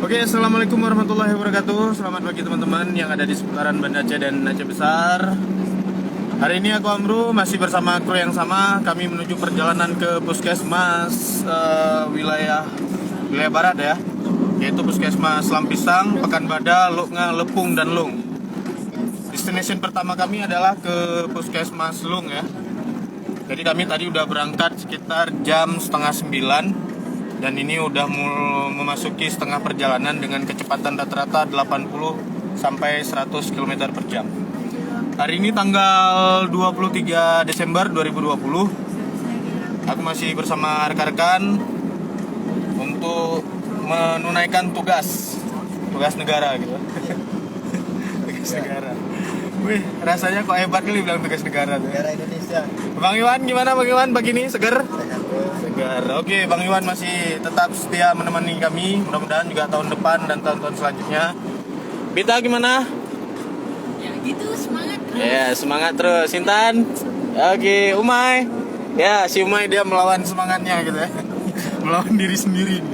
Oke, assalamualaikum warahmatullahi wabarakatuh. Selamat pagi teman-teman yang ada di seputaran Banda Aceh dan Aceh Besar. Hari ini aku Amru masih bersama kru yang sama. Kami menuju perjalanan ke Puskesmas wilayah Barat ya, yaitu Puskesmas Lampisang, Pekanbadak, Loknga, Lepung dan Lung. Destination pertama kami adalah ke Puskesmas Lung ya. Jadi kami tadi udah berangkat sekitar jam setengah 9. Dan ini udah memasuki setengah perjalanan dengan kecepatan rata-rata 80 sampai 100 km per jam. Hari ini tanggal 23 Desember 2020. Aku masih bersama rekan-rekan untuk menunaikan tugas negara gitu. Tugas negara. Wih, rasanya kok hebat kali bilang tugas negara tuh. Negara Indonesia. Bang Iwan, gimana Bang Iwan pagi ini? Seger? Segar. Oke, Bang Iwan masih tetap setia menemani kami. Mudah-mudahan juga tahun depan dan tahun-tahun selanjutnya. Bita gimana? Ya gitu, semangat terus. Ya, semangat terus. Intan? Oke, Umay. Ya, si Umay dia melawan semangatnya gitu ya. Melawan diri sendiri.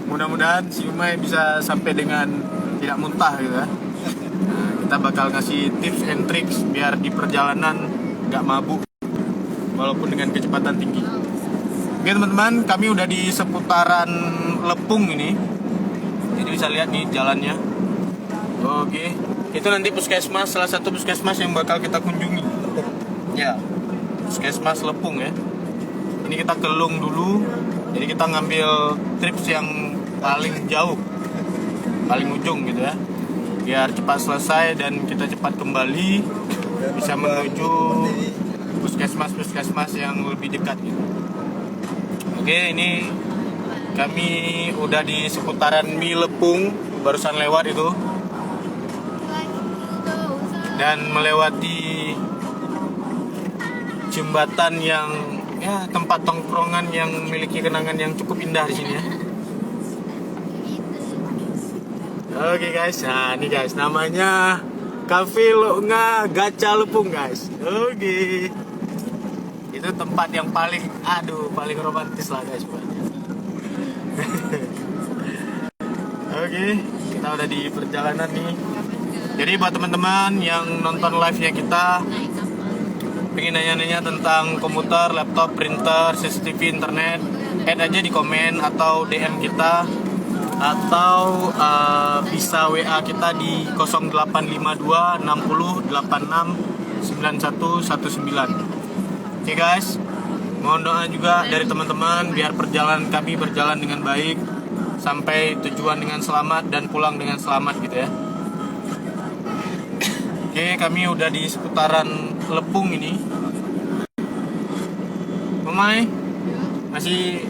Mudah-mudahan si Umay bisa sampai dengan tidak muntah gitu ya. Nah, kita bakal ngasih tips and tricks biar di perjalanan nggak mabuk walaupun dengan kecepatan tinggi. Oke teman-teman, kami udah di seputaran Lepung ini. Jadi bisa lihat nih jalannya. Oke, itu nanti puskesmas, salah satu puskesmas yang bakal kita kunjungi. Ya, puskesmas Lepung ya. Ini kita ke Lung dulu. Jadi kita ngambil trips yang paling jauh, paling ujung gitu ya. Biar cepat selesai dan kita cepat kembali bisa menuju puskesmas yang lebih dekat gitu. Oke, ini kami udah di seputaran Lepung, barusan lewat itu. Dan melewati jembatan yang ya tempat tongkrongan yang memiliki kenangan yang cukup indah di sini ya. Oke guys, nah ini guys namanya Cafe Loknga Gacha Lepung guys. Oke. Itu tempat yang paling romantis lah guys. Oke, kita udah di perjalanan nih. Jadi buat teman-teman yang nonton live-nya kita pengen nanya-nanya tentang komputer, laptop, printer, CCTV, internet, add aja di komen atau DM kita atau bisa WA kita di 0852 60 86 9119. Oke guys, mohon doa juga dari teman-teman biar perjalanan kami berjalan dengan baik sampai tujuan dengan selamat dan pulang dengan selamat gitu ya. Oke, kami udah di seputaran Lepung ini. Umay, masih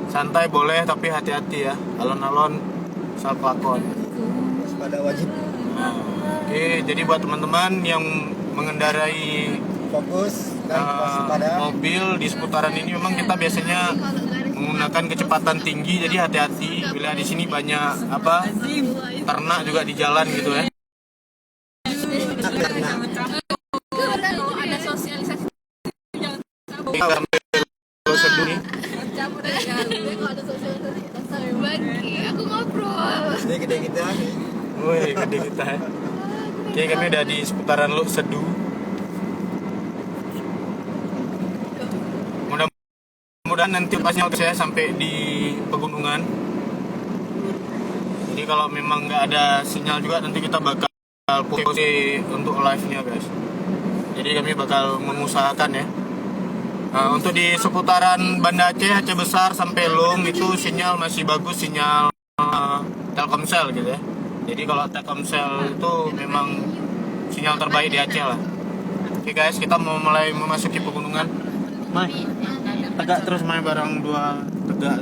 santai boleh tapi hati-hati ya. Alon-alon asal pelakon. Waspada wajib. Oke, jadi buat teman-teman yang mengendarai Fokus dan waspada. mobil di seputaran ini memang kita biasanya menggunakan kecepatan tinggi, jadi hati-hati. Bila di sini banyak ternak juga di jalan gitu ya. Kalau ada sosialisasi jangan Seduh nih. campur dari jalan. Kalau ada sosialisasi kita sampai bagi. Aku ngobrol. Gede kita. Woi, gede kita ya. Oke, kami udah di seputaran Luk Seduh. Mudah-mudahan nanti pasnya saya sampai di pegunungan. Jadi kalau memang nggak ada sinyal juga nanti kita bakal posisi untuk live-nya guys. Jadi kami bakal mengusahakan ya. Nah, untuk di seputaran Banda Aceh Besar sampai Lung itu sinyal masih bagus, sinyal Telkomsel gitu ya. Jadi kalau Telkomsel itu memang sinyal terbaik di Aceh lah. Oke guys, kita mau mulai memasuki pegunungan. Mai, tegak terus main barang dua tegak.